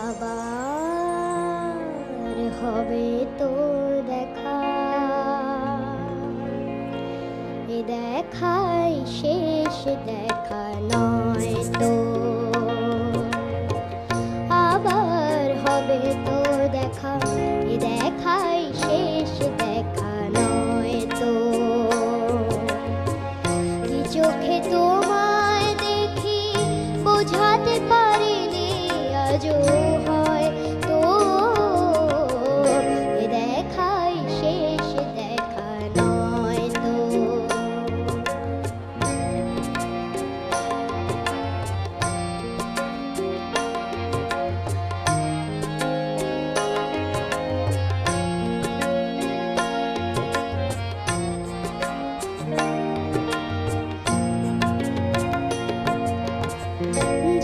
আবার হবে তো দেখা, এ দেখাই শেষ দেখা নয় তো। আবার হবে তো দেখা, এ দেখাই শেষ দেখা নয় তো। কি চোখে তোমায় দেখি বোঝাতে পারিনি আজও হয় তো, এ দেখাই শেষ দেখা নয় তো।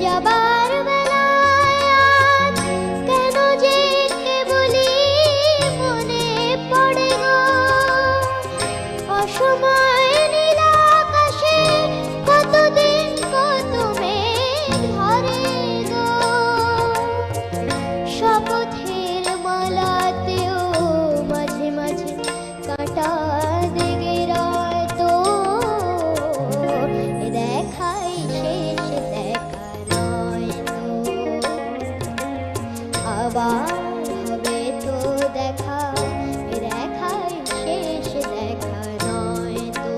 যাবার বেলায় আজ কেন যে কেবলই মনে পড়ে গো, অসময় নীল আকাশে কতদিন কত মেঘ ধরে গো। শপথের মালাতেও মাঝে মাঝে কাঁটা লেগে রয় তো, এ দেখাই শেষ দেখা নয় তো। আবার হবে তো দেখা, এ দেখাই শেষ দেখা নয় তো।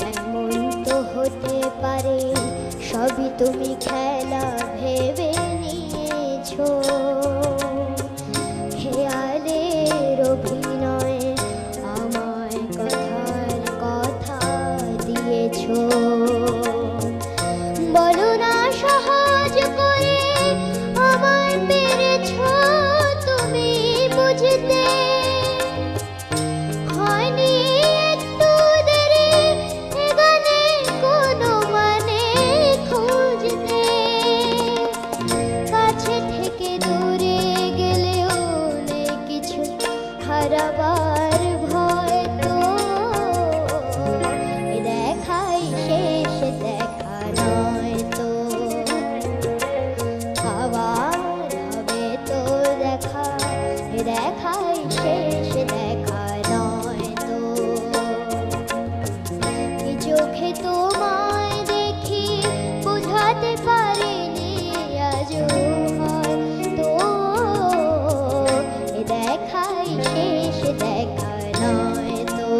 এমন তো হতে পারে সবই তুমি খেলা ভেবে নিয়েছো, খেয়ালের অভিনয়ে আমায় কথার কথা দিয়েছো। বলো না সহজ করে আমায় পেরেছো তুমি বুঝতে, হয়নি একটু দেরি এ গানে কোনো মানে খুঁজতে। কাছে থেকে দূরে গেলেও নেই কিছু হারাবার ভয় তো, এ দেখাই শেষ দেখা নয় তো। আবার হবে তো দেখা, এ দেখাই শেষ দেখা নয় তো। কি চোখে তোমায় দেখি বোঝাতে পারিনি আজও হয় তো, এ দেখাই শেষ দেখা নয় তো।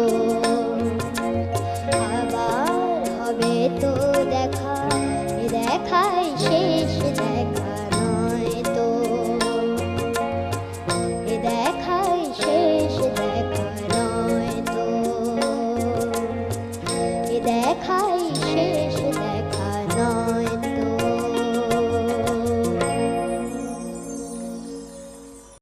আবার হবে তো দেখা, এ দেখাই শেষ দেখা নয় তো। এ দেখাই শেষ দেখা নয় তো। এ দেখাই